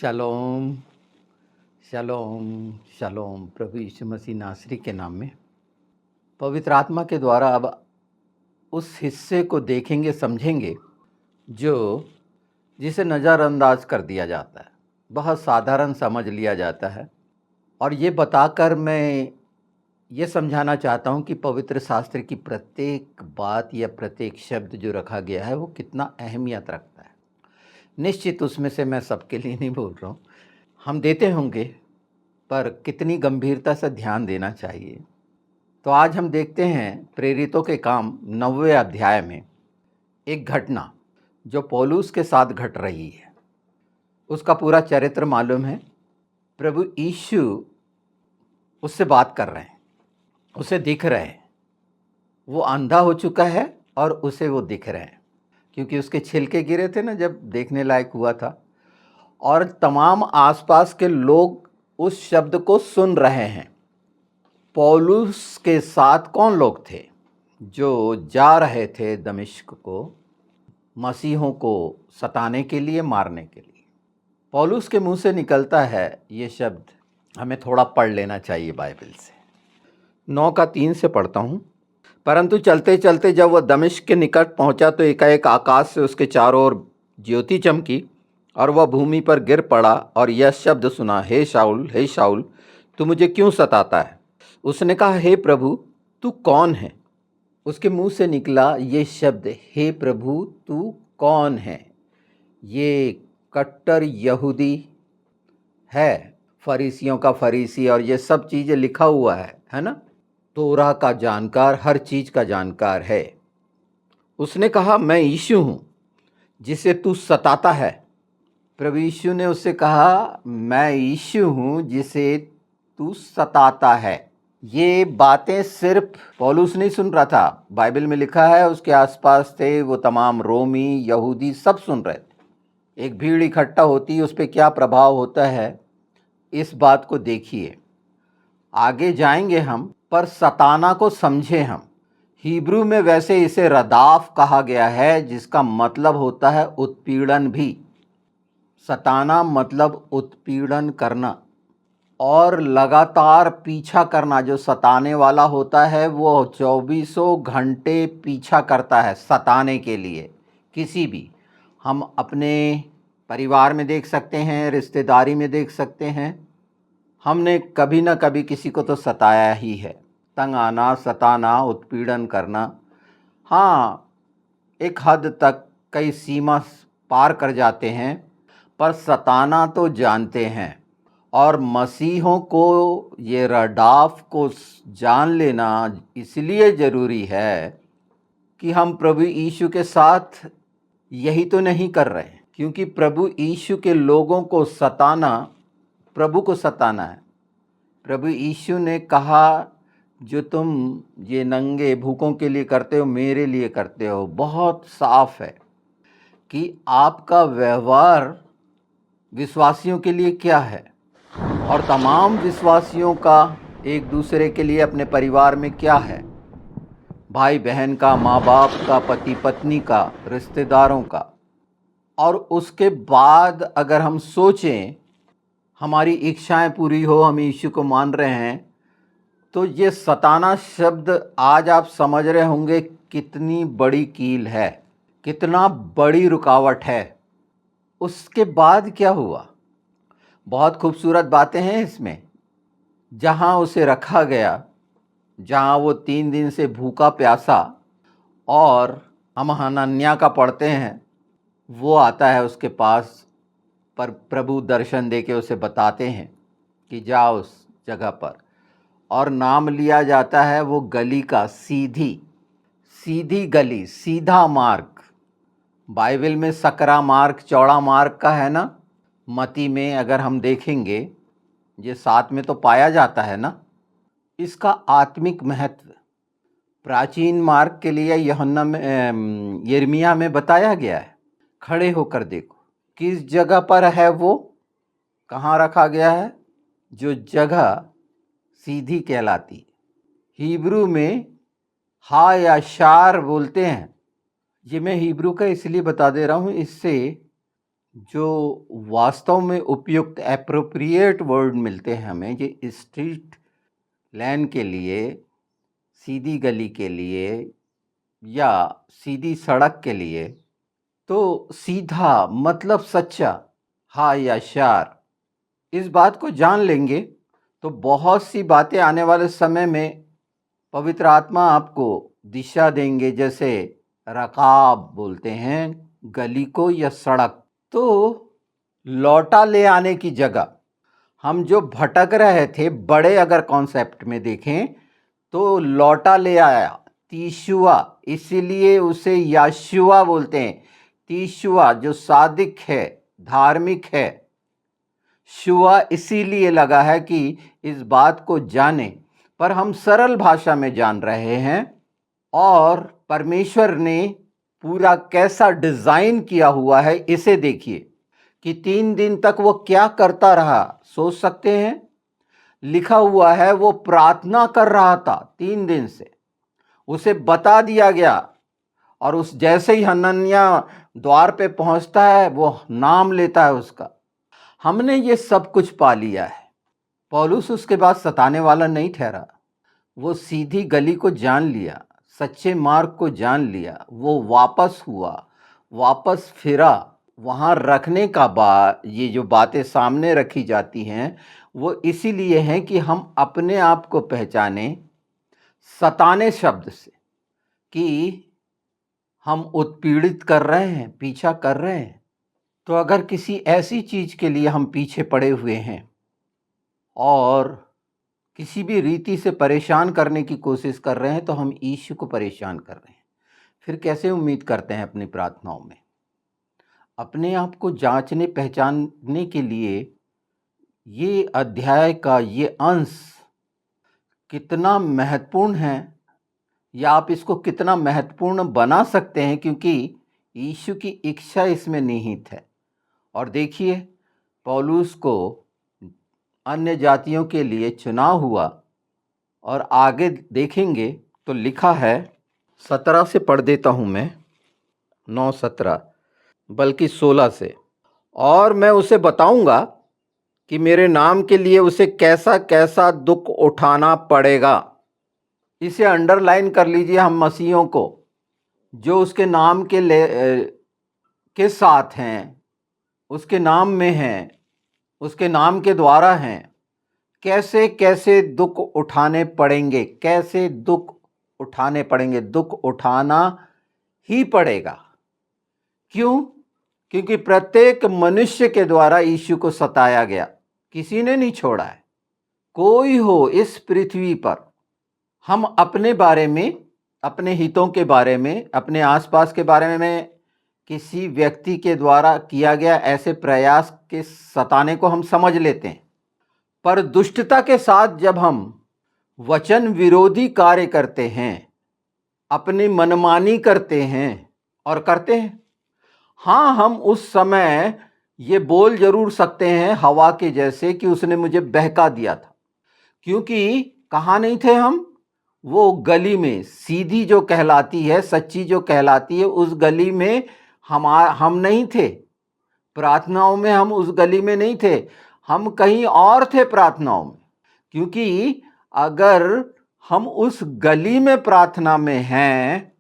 शलोम शलोम शलोम। प्रभु यीशु मसीह नासरी के नाम में पवित्र आत्मा के द्वारा अब उस हिस्से को देखेंगे, समझेंगे जो जिसे नज़रअंदाज कर दिया जाता है, बहुत साधारण समझ लिया जाता है। और ये बताकर मैं ये समझाना चाहता हूँ कि पवित्र शास्त्र की प्रत्येक बात या प्रत्येक शब्द जो रखा गया है वो कितना अहमियत रखता है। निश्चित उसमें से मैं सबके लिए नहीं बोल रहा हूँ, हम देते होंगे, पर कितनी गंभीरता से ध्यान देना चाहिए। तो आज हम देखते हैं प्रेरितों के काम 9वें अध्याय में एक घटना जो पौलुस के साथ घट रही है। उसका पूरा चरित्र मालूम है। प्रभु यीशु उससे बात कर रहे हैं, उसे दिख रहे हैं। वो अंधा हो चुका है और उसे वो दिख रहे हैं, क्योंकि उसके छिलके गिरे थे ना, जब देखने लायक हुआ था। और तमाम आसपास के लोग उस शब्द को सुन रहे हैं। पौलुस के साथ कौन लोग थे? जो जा रहे थे दमिश्क को, मसीहों को सताने के लिए, मारने के लिए। पौलुस के मुंह से निकलता है ये शब्द, हमें थोड़ा पढ़ लेना चाहिए बाइबल से। 9:3 से पढ़ता हूँ। परंतु चलते चलते जब वह दमिश्क के निकट पहुंचा तो एकाएक आकाश से उसके चारों ओर ज्योति चमकी और वह भूमि पर गिर पड़ा और यह शब्द सुना, हे शाऊल, तू मुझे क्यों सताता है? उसने कहा, हे प्रभु, तू कौन है? उसके मुंह से निकला ये शब्द, हे प्रभु, तू कौन है? ये कट्टर यहूदी है, फरीसियों का फरीसी, और ये सब चीज़ें लिखा हुआ है ना? तोरा का जानकार, हर चीज़ का जानकार है। उसने कहा, मैं यीशु हूँ जिसे तू सताता है। प्रभु यीशु ने उससे कहा, मैं यीशु हूँ जिसे तू सताता है। ये बातें सिर्फ पौलुस नहीं सुन रहा था, बाइबल में लिखा है उसके आसपास थे वो तमाम रोमी, यहूदी, सब सुन रहे थे। एक भीड़ इकट्ठा होती है, उस पर क्या प्रभाव होता है, इस बात को देखिए। आगे जाएंगे हम, पर सताना को समझे हम। हिब्रू में वैसे इसे रदाफ कहा गया है, जिसका मतलब होता है उत्पीड़न भी। सताना मतलब उत्पीड़न करना और लगातार पीछा करना। जो सताने वाला होता है वो 24 घंटे पीछा करता है सताने के लिए। किसी भी, हम अपने परिवार में देख सकते हैं, रिश्तेदारी में देख सकते हैं, हमने कभी ना कभी किसी को तो सताया ही है। तंग आना, सताना, उत्पीड़न करना, हाँ, एक हद तक कई सीमा पार कर जाते हैं, पर सताना तो जानते हैं। और मसीहों को ये रडाफ को जान लेना इसलिए ज़रूरी है कि हम प्रभु यीशु के साथ यही तो नहीं कर रहे, क्योंकि प्रभु यीशु के लोगों को सताना प्रभु को सताना है। प्रभु यीशु ने कहा, जो तुम ये नंगे भूखों के लिए करते हो, मेरे लिए करते हो। बहुत साफ है कि आपका व्यवहार विश्वासियों के लिए क्या है और तमाम विश्वासियों का एक दूसरे के लिए अपने परिवार में क्या है, भाई बहन का, माँ बाप का, पति पत्नी का, रिश्तेदारों का। और उसके बाद अगर हम सोचें, हमारी इच्छाएं पूरी हो, हम यीशु को मान रहे हैं, तो ये सताना शब्द आज आप समझ रहे होंगे कितनी बड़ी कील है, कितना बड़ी रुकावट है। उसके बाद क्या हुआ? बहुत खूबसूरत बातें हैं इसमें। जहाँ उसे रखा गया, जहाँ वो 3 दिन से भूखा प्यासा, और हम हनन्याह का पढ़ते हैं, वो आता है उसके पास, पर प्रभु दर्शन देके उसे बताते हैं कि जा उस जगह पर, और नाम लिया जाता है वो गली का, सीधी गली, सीधा मार्ग। बाइबल में सकरा मार्ग, चौड़ा मार्ग का है ना। मती में अगर हम देखेंगे, ये 7 में तो पाया जाता है ना। इसका आत्मिक महत्व प्राचीन मार्ग के लिए यूहन्ना में, यिर्मयाह में बताया गया है। खड़े होकर देखो किस जगह पर है वो, कहाँ रखा गया है। जो जगह सीधी कहलाती, हिब्रू में हा या शार बोलते हैं। ये मैं हिब्रू का इसलिए बता दे रहा हूँ, इससे जो वास्तव में उपयुक्त एप्रोप्रिएट वर्ड मिलते हैं हमें ये स्ट्रीट लैन के लिए, सीधी गली के लिए या सीधी सड़क के लिए, तो सीधा मतलब सच्चा, हाँ या शार, इस बात को जान लेंगे तो बहुत सी बातें आने वाले समय में पवित्र आत्मा आपको दिशा देंगे। जैसे रकाब बोलते हैं गली को या सड़क, तो लौटा ले आने की जगह हम जो भटक रहे थे, बड़े अगर कॉन्सेप्ट में देखें तो लौटा ले आया तीशुआ, इसीलिए उसे याशुआ बोलते हैं। तीशुआ जो सादिक है, धार्मिक है। शुआ इसीलिए लगा है कि इस बात को जाने, पर हम सरल भाषा में जान रहे हैं। और परमेश्वर ने पूरा कैसा डिजाइन किया हुआ है इसे देखिए कि 3 दिन तक वो क्या करता रहा। सोच सकते हैं, लिखा हुआ है वो प्रार्थना कर रहा था 3 दिन से, उसे बता दिया गया। और उस जैसे ही हनन्या द्वार पे पहुंचता है वो नाम लेता है उसका। हमने ये सब कुछ पा लिया है। पौलुस उसके बाद सताने वाला नहीं ठहरा, वो सीधी गली को जान लिया, सच्चे मार्ग को जान लिया। वो वापस हुआ, वापस फिरा। वहाँ रखने का ये जो बातें सामने रखी जाती हैं वो इसीलिए हैं कि हम अपने आप को पहचाने सताने शब्द से कि हम उत्पीड़ित कर रहे हैं, पीछा कर रहे हैं। तो अगर किसी ऐसी चीज के लिए हम पीछे पड़े हुए हैं और किसी भी रीति से परेशान करने की कोशिश कर रहे हैं, तो हम यीशु को परेशान कर रहे हैं। फिर कैसे उम्मीद करते हैं अपनी प्रार्थनाओं में? अपने आप को जांचने पहचानने के लिए ये अध्याय का ये अंश कितना महत्वपूर्ण है, या आप इसको कितना महत्वपूर्ण बना सकते हैं, क्योंकि यीशु की इच्छा इसमें निहित है। और देखिए, पौलुस को अन्य जातियों के लिए चुनाव हुआ, और आगे देखेंगे तो लिखा है, 17 से पढ़ देता हूं मैं, 9-17 बल्कि 16 से। और मैं उसे बताऊंगा कि मेरे नाम के लिए उसे कैसा कैसा दुख उठाना पड़ेगा। इसे अंडरलाइन कर लीजिए हम मसीहों को, जो उसके नाम के साथ हैं, उसके नाम में हैं, उसके नाम के द्वारा हैं, कैसे कैसे दुख उठाने पड़ेंगे, कैसे दुख उठाने पड़ेंगे। दुख उठाना ही पड़ेगा। क्यों? क्योंकि प्रत्येक मनुष्य के द्वारा यीशु को सताया गया, किसी ने नहीं छोड़ा है। कोई हो इस पृथ्वी पर, हम अपने बारे में, अपने हितों के बारे में, अपने आसपास के बारे में किसी व्यक्ति के द्वारा किया गया ऐसे प्रयास के सताने को हम समझ लेते हैं। पर दुष्टता के साथ जब हम वचन विरोधी कार्य करते हैं, अपनी मनमानी करते हैं और करते हैं, हाँ, हम उस समय ये बोल जरूर सकते हैं हवा के जैसे कि उसने मुझे बहका दिया था। क्योंकि कहाँ नहीं थे हम? वो गली में, सीधी जो कहलाती है, सच्ची जो कहलाती है, उस गली में हम नहीं थे। प्रार्थनाओं में हम उस गली में नहीं थे, हम कहीं और थे प्रार्थनाओं में। क्योंकि अगर हम उस गली में प्रार्थना में हैं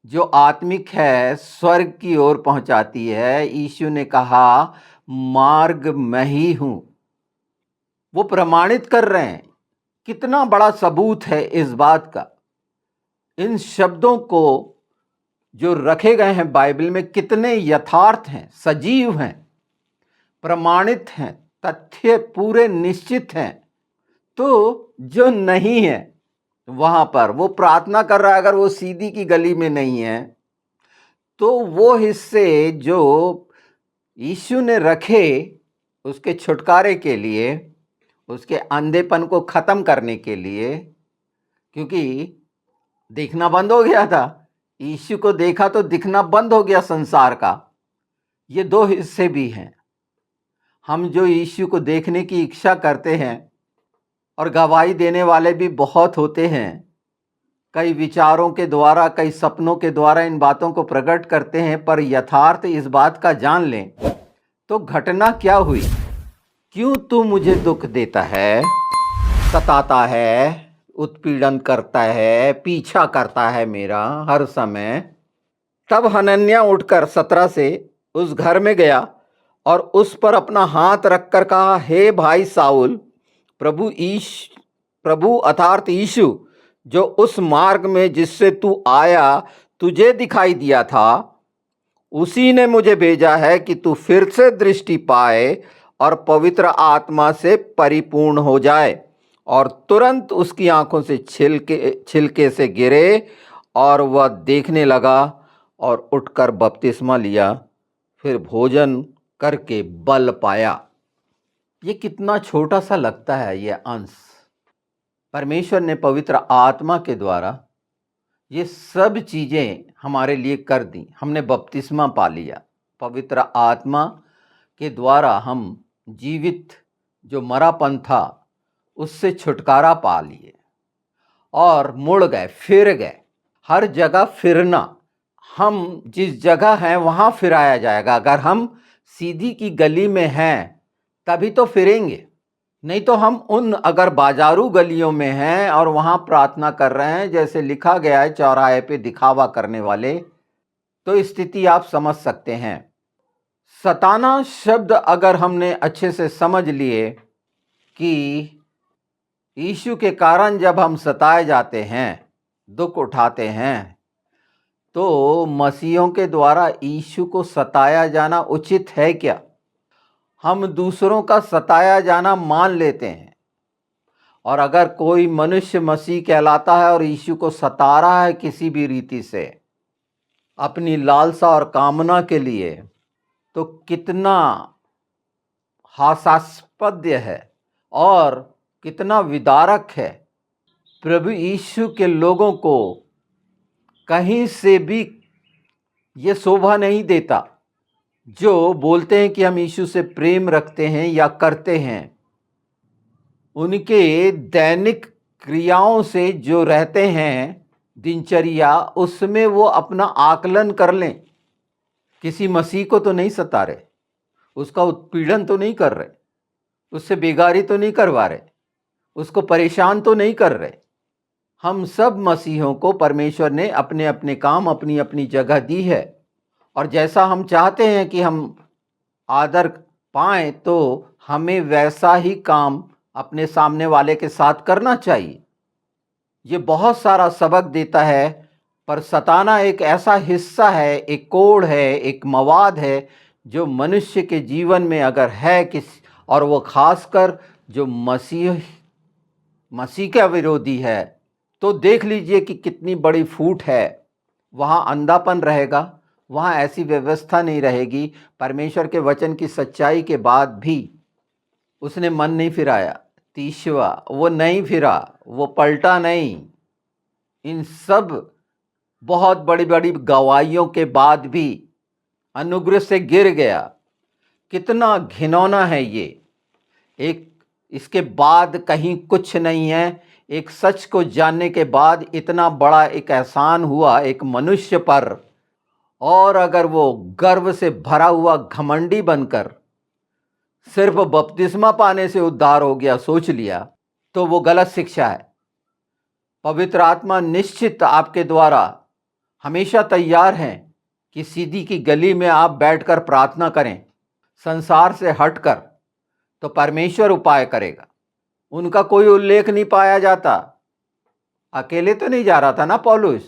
जो आत्मिक है, स्वर्ग की ओर पहुंचाती है, यीशु ने कहा मार्ग मैं ही हूं, वो प्रमाणित कर रहे हैं। कितना बड़ा सबूत है इस बात का। इन शब्दों को जो रखे गए हैं बाइबल में कितने यथार्थ हैं, सजीव हैं, प्रमाणित हैं, तथ्य पूरे निश्चित हैं। तो जो नहीं है वहां पर, वो प्रार्थना कर रहा है, अगर वो सीधी की गली में नहीं है, तो वो हिस्से जो यीशु ने रखे उसके छुटकारे के लिए, उसके अंधेपन को खत्म करने के लिए, क्योंकि दिखना बंद हो गया था। यीशु को देखा तो दिखना बंद हो गया संसार का। ये 2 हिस्से भी हैं। हम जो यीशु को देखने की इच्छा करते हैं, और गवाही देने वाले भी बहुत होते हैं, कई विचारों के द्वारा, कई सपनों के द्वारा इन बातों को प्रकट करते हैं, पर यथार्थ इस बात का जान लें तो घटना क्या हुई? क्यों तू मुझे दुख देता है, सताता है, उत्पीड़न करता है, पीछा करता है मेरा हर समय? तब हनन्याह उठकर 17 से उस घर में गया और उस पर अपना हाथ रखकर कहा, हे भाई साउल, प्रभु अर्थात यीशु जो उस मार्ग में जिससे तू आया तुझे दिखाई दिया था, उसी ने मुझे भेजा है कि तू फिर से दृष्टि पाए और पवित्र आत्मा से परिपूर्ण हो जाए। और तुरंत उसकी आंखों से छिलके से गिरे और वह देखने लगा और उठकर बपतिस्मा लिया, फिर भोजन करके बल पाया। ये कितना छोटा सा लगता है ये अंश। परमेश्वर ने पवित्र आत्मा के द्वारा ये सब चीज़ें हमारे लिए कर दी। हमने बपतिस्मा पा लिया, पवित्र आत्मा के द्वारा हम जीवित जो मरापन था उससे छुटकारा पा लिए और मुड़ गए, फिर गए। हर जगह फिरना, हम जिस जगह हैं वहाँ फिराया जाएगा। अगर हम सीधी की गली में हैं तभी तो फिरेंगे, नहीं तो हम उन अगर बाजारू गलियों में हैं और वहाँ प्रार्थना कर रहे हैं जैसे लिखा गया है चौराहे पे दिखावा करने वाले, तो स्थिति आप समझ सकते हैं। सताना शब्द अगर हमने अच्छे से समझ लिए कि यीशु के कारण जब हम सताए जाते हैं, दुख उठाते हैं, तो मसीहों के द्वारा यीशु को सताया जाना उचित है क्या? हम दूसरों का सताया जाना मान लेते हैं, और अगर कोई मनुष्य मसीह कहलाता है और यीशु को सता रहा है किसी भी रीति से अपनी लालसा और कामना के लिए, तो कितना हास्यास्पद है और कितना विदारक है। प्रभु यीशु के लोगों को कहीं से भी ये शोभा नहीं देता जो बोलते हैं कि हम यीशु से प्रेम रखते हैं या करते हैं। उनके दैनिक क्रियाओं से जो रहते हैं दिनचर्या, उसमें वो अपना आकलन कर लें। किसी मसीह को तो नहीं सता रहे, उसका उत्पीड़न तो नहीं कर रहे, उससे बेगारी तो नहीं करवा रहे, उसको परेशान तो नहीं कर रहे। हम सब मसीहों को परमेश्वर ने अपने अपने काम, अपनी अपनी जगह दी है, और जैसा हम चाहते हैं कि हम आदर पाएं तो हमें वैसा ही काम अपने सामने वाले के साथ करना चाहिए। ये बहुत सारा सबक देता है, पर सताना एक ऐसा हिस्सा है, एक कोड है, एक मवाद है जो मनुष्य के जीवन में अगर है और वो खासकर जो मसीह का विरोधी है, तो देख लीजिए कि कितनी बड़ी फूट है। वहाँ अंधापन रहेगा, वहाँ ऐसी व्यवस्था नहीं रहेगी। परमेश्वर के वचन की सच्चाई के बाद भी उसने मन नहीं फिराया। 30वां वो नहीं फिरा, वो पलटा नहीं। इन सब बहुत बड़ी बड़ी गवाहियों के बाद भी अनुग्रह से गिर गया। कितना घिनौना है ये। एक इसके बाद कहीं कुछ नहीं है। एक सच को जानने के बाद इतना बड़ा एक एहसान हुआ एक मनुष्य पर, और अगर वो गर्व से भरा हुआ घमंडी बनकर सिर्फ बपतिस्मा पाने से उद्धार हो गया सोच लिया, तो वो गलत शिक्षा है। पवित्र आत्मा निश्चित आपके द्वारा हमेशा तैयार हैं कि सीधी की गली में आप बैठकर प्रार्थना करें, संसार से हटकर, तो परमेश्वर उपाय करेगा। उनका कोई उल्लेख नहीं पाया जाता। अकेले तो नहीं जा रहा था ना पौलुस।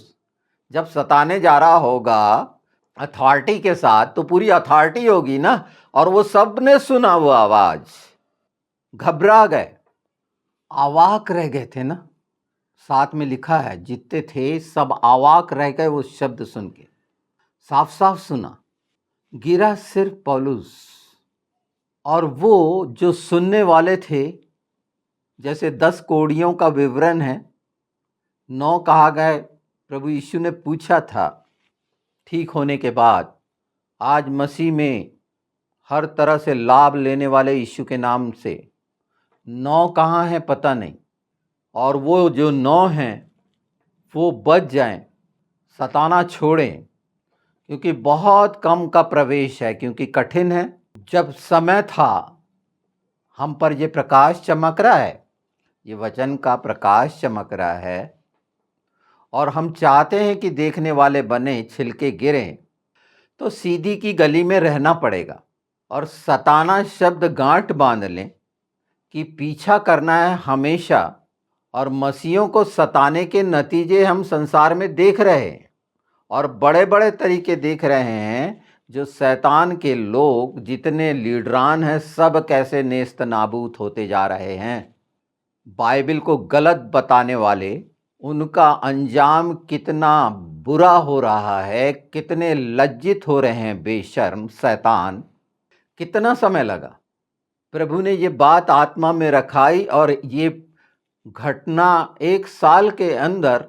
जब सताने जा रहा होगा अथॉरिटी के साथ, तो पूरी अथॉरिटी होगी ना, और वो सब ने सुना वो आवाज, घबरा गए, अवाक रह गए थे ना। साथ में लिखा है जितने थे सब अवाक रह गए वो शब्द सुन के। साफ साफ सुना। गिरा सिर्फ पौलुस, और वो जो सुनने वाले थे, जैसे 10 कोड़ियों का विवरण है, 9 कहा गए प्रभु यीशु ने पूछा था ठीक होने के बाद। आज मसीह में हर तरह से लाभ लेने वाले यीशु के नाम से 9 कहाँ हैं पता नहीं, और वो जो 9 हैं वो बच जाएं, सताना छोड़ें, क्योंकि बहुत कम का प्रवेश है, क्योंकि कठिन है, जब समय था हम पर ये प्रकाश चमक रहा है, ये वचन का प्रकाश चमक रहा है और हम चाहते हैं कि देखने वाले बने, छिलके गिरें, तो सीधी की गली में रहना पड़ेगा और सताना शब्द गांठ बांध लें कि पीछा करना है हमेशा। और मसीहों को सताने के नतीजे हम संसार में देख रहे हैं और बड़े बड़े तरीके देख रहे हैं। जो शैतान के लोग जितने लीडरान हैं सब कैसे नेस्त नाबूद होते जा रहे हैं। बाइबल को गलत बताने वाले, उनका अंजाम कितना बुरा हो रहा है, कितने लज्जित हो रहे हैं बेशर्म शैतान। कितना समय लगा, प्रभु ने ये बात आत्मा में रखाई और ये घटना 1 साल के अंदर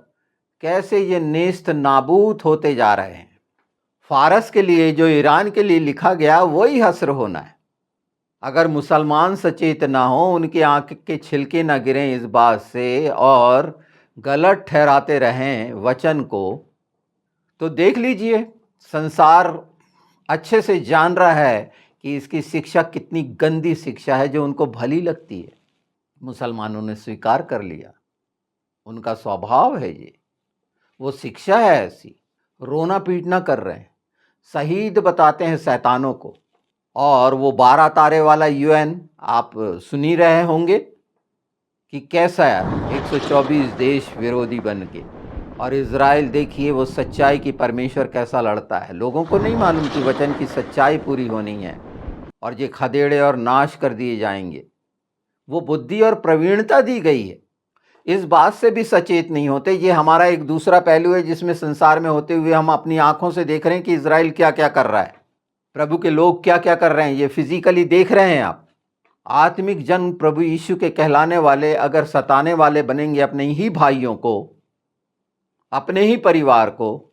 कैसे ये नेस्त नाबूद होते जा रहे हैं। फारस के लिए, जो ईरान के लिए लिखा गया, वही हस्र होना है। अगर मुसलमान सचेत ना हो, उनकी आंख के छिलके ना गिरें इस बात से और गलत ठहराते रहें वचन को, तो देख लीजिए संसार अच्छे से जान रहा है कि इसकी शिक्षा कितनी गंदी शिक्षा है जो उनको भली लगती है। मुसलमानों ने स्वीकार कर लिया, उनका स्वभाव है ये, वो शिक्षा है ऐसी। रोना पीटना कर रहे हैं, शहीद बताते हैं शैतानों को। और वो 12 तारे वाला यूएन आप सुन ही रहे होंगे कि कैसा है, 124 देश विरोधी बन के। और इज़राइल देखिए वो सच्चाई की परमेश्वर कैसा लड़ता है। लोगों को नहीं मालूम कि वचन की सच्चाई पूरी होनी है और ये खदेड़े और नाश कर दिए जाएंगे। वो बुद्धि और प्रवीणता दी गई है, इस बात से भी सचेत नहीं होते। ये हमारा एक दूसरा पहलू है जिसमें संसार में होते हुए हम अपनी आंखों से देख रहे हैं कि इज़राइल क्या क्या कर रहा है, प्रभु के लोग क्या क्या कर रहे हैं, ये फिजिकली देख रहे हैं आप। आत्मिक जन प्रभु यीशु के कहलाने वाले अगर सताने वाले बनेंगे अपने ही भाइयों को, अपने ही परिवार को,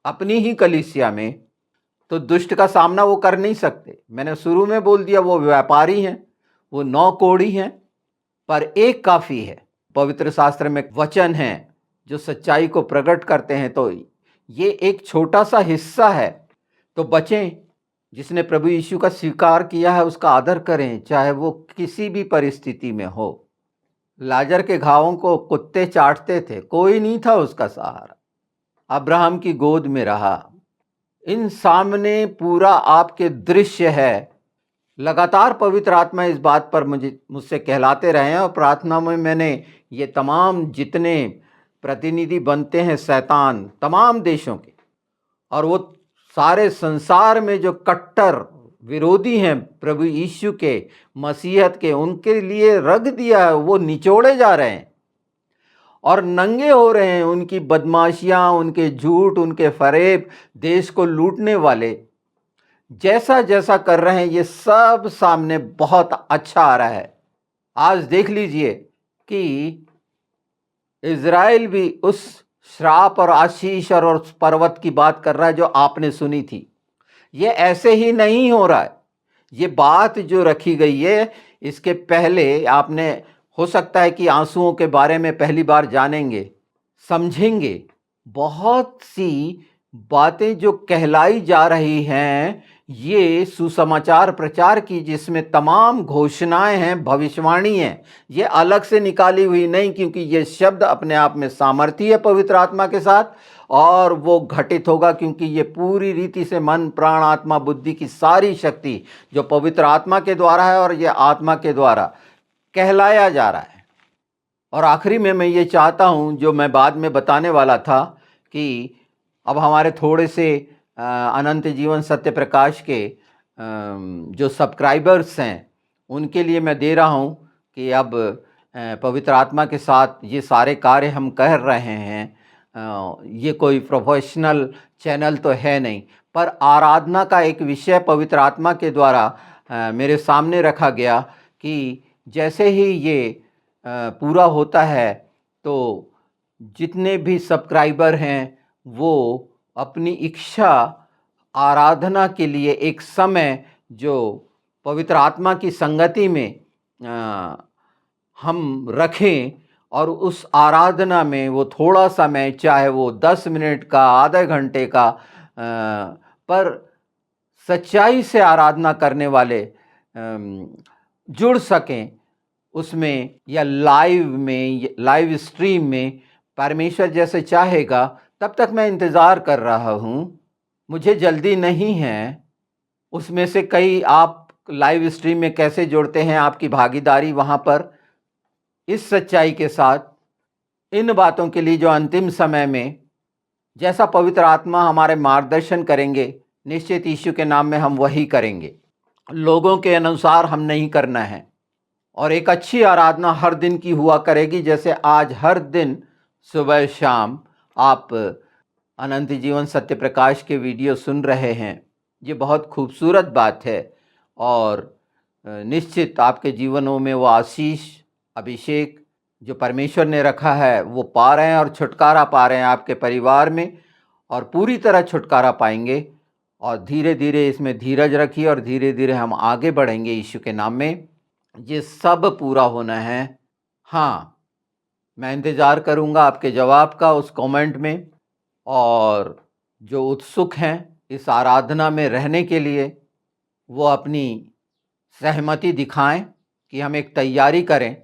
अपनी ही कलीसिया में, तो दुष्ट का सामना वो कर नहीं सकते। मैंने शुरू में बोल दिया, वो व्यापारी हैं, वो 9 कोड़ी हैं, पर एक काफ़ी है। पवित्र शास्त्र में वचन हैं जो सच्चाई को प्रकट करते हैं, तो ये एक छोटा सा हिस्सा है। तो बचें, जिसने प्रभु यीशु का स्वीकार किया है उसका आदर करें, चाहे वो किसी भी परिस्थिति में हो। लाजर के घावों को कुत्ते चाटते थे, कोई नहीं था उसका सहारा, अब्राहम की गोद में रहा। इन सामने पूरा आपके दृश्य है। लगातार पवित्र आत्मा इस बात पर मुझसे कहलाते रहे हैं और प्रार्थना में मैंने ये तमाम जितने प्रतिनिधि बनते हैं शैतान तमाम देशों के, और वो सारे संसार में जो कट्टर विरोधी हैं प्रभु यीशु के, मसीहत के, उनके लिए रख दिया है। वो निचोड़े जा रहे हैं और नंगे हो रहे हैं। उनकी बदमाशियां, उनके झूठ, उनके फरेब, देश को लूटने वाले जैसा जैसा कर रहे हैं, ये सब सामने बहुत अच्छा आ रहा है। आज देख लीजिए कि इज़राइल भी उस श्राप और आशीष और उस पर्वत की बात कर रहा है जो आपने सुनी थी। ये ऐसे ही नहीं हो रहा है। ये बात जो रखी गई है, इसके पहले आपने, हो सकता है कि आंसुओं के बारे में पहली बार जानेंगे, समझेंगे। बहुत सी बातें जो कहलाई जा रही हैं, ये सुसमाचार प्रचार की, जिसमें तमाम घोषणाएं हैं, भविष्यवाणी है। ये अलग से निकाली हुई नहीं, क्योंकि ये शब्द अपने आप में सामर्थी है पवित्र आत्मा के साथ, और वो घटित होगा क्योंकि ये पूरी रीति से मन, प्राण, आत्मा, बुद्धि की सारी शक्ति जो पवित्र आत्मा के द्वारा है और ये आत्मा के द्वारा कहलाया जा रहा है। और आखिरी में मैं ये चाहता हूँ, जो मैं बाद में बताने वाला था, कि अब हमारे थोड़े से अनंत जीवन सत्य प्रकाश के जो सब्सक्राइबर्स हैं, उनके लिए मैं दे रहा हूँ कि अब पवित्र आत्मा के साथ ये सारे कार्य हम कर रहे हैं। ये कोई प्रोफेशनल चैनल तो है नहीं, पर आराधना का एक विषय पवित्र आत्मा के द्वारा मेरे सामने रखा गया कि जैसे ही ये पूरा होता है तो जितने भी सब्सक्राइबर हैं वो अपनी इच्छा आराधना के लिए एक समय जो पवित्र आत्मा की संगति में हम रखें, और उस आराधना में वो थोड़ा समय, चाहे वो 10 मिनट का, आधे घंटे का, पर सच्चाई से आराधना करने वाले जुड़ सकें उसमें, या लाइव स्ट्रीम में, परमेश्वर जैसे चाहेगा तब तक मैं इंतज़ार कर रहा हूँ। मुझे जल्दी नहीं है। उसमें से कई आप लाइव स्ट्रीम में कैसे जुड़ते हैं, आपकी भागीदारी वहाँ पर इस सच्चाई के साथ, इन बातों के लिए जो अंतिम समय में जैसा पवित्र आत्मा हमारे मार्गदर्शन करेंगे, निश्चित यीशु के नाम में हम वही करेंगे। लोगों के अनुसार हम नहीं करना है। और एक अच्छी आराधना हर दिन की हुआ करेगी, जैसे आज हर दिन सुबह शाम आप अनंत जीवन सत्य प्रकाश के वीडियो सुन रहे हैं। ये बहुत खूबसूरत बात है और निश्चित आपके जीवनों में वो आशीष, अभिषेक जो परमेश्वर ने रखा है वो पा रहे हैं और छुटकारा पा रहे हैं आपके परिवार में, और पूरी तरह छुटकारा पाएंगे। और धीरे धीरे इसमें धीरज रखिए और धीरे धीरे हम आगे बढ़ेंगे यीशु के नाम में। ये सब पूरा होना है। हाँ, मैं इंतज़ार करूँगा आपके जवाब का उस कमेंट में, और जो उत्सुक हैं इस आराधना में रहने के लिए वो अपनी सहमति दिखाएं कि हम एक तैयारी करें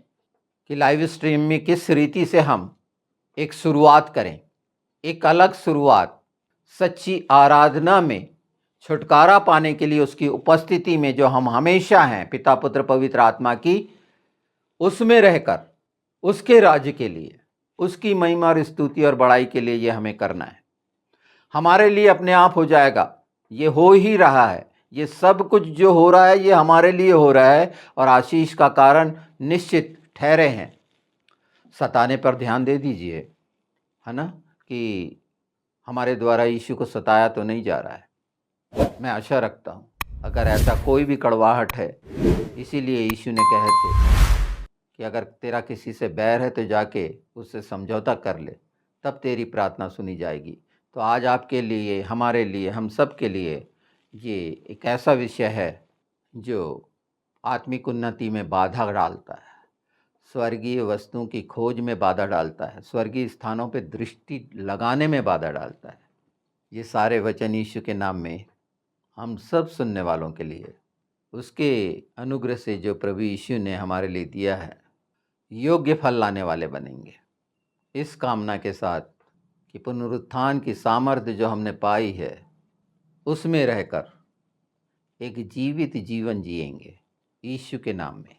कि लाइव स्ट्रीम में किस रीति से हम एक शुरुआत करें, एक अलग शुरुआत सच्ची आराधना में छुटकारा पाने के लिए, उसकी उपस्थिति में जो हम हमेशा हैं पिता पुत्र पवित्र आत्मा की, उसमें रहकर उसके राज्य के लिए, उसकी महिमा और स्तुति और बड़ाई के लिए ये हमें करना है। हमारे लिए अपने आप हो जाएगा, ये हो ही रहा है। ये सब कुछ जो हो रहा है ये हमारे लिए हो रहा है और आशीष का कारण निश्चित ठहरे हैं। सताने पर ध्यान दे दीजिए, है ना, कि हमारे द्वारा यीशु को सताया तो नहीं जा रहा है। मैं आशा रखता हूँ अगर ऐसा कोई भी कड़वाहट है, इसीलिए यीशु ने कहे थे कि अगर तेरा किसी से बैर है तो जाके उससे समझौता कर ले, तब तेरी प्रार्थना सुनी जाएगी। तो आज आपके लिए, हमारे लिए, हम सब के लिए ये एक ऐसा विषय है जो आत्मिक उन्नति में बाधा डालता है, स्वर्गीय वस्तुओं की खोज में बाधा डालता है, स्वर्गीय स्थानों पे दृष्टि लगाने में बाधा डालता है। ये सारे वचन यीशु के नाम में हम सब सुनने वालों के लिए, उसके अनुग्रह से जो प्रभु यीशु ने हमारे लिए दिया है, योग्य फल लाने वाले बनेंगे। इस कामना के साथ कि पुनरुत्थान की सामर्थ्य जो हमने पाई है उसमें रहकर एक जीवित जीवन जिएंगे यीशु के नाम में।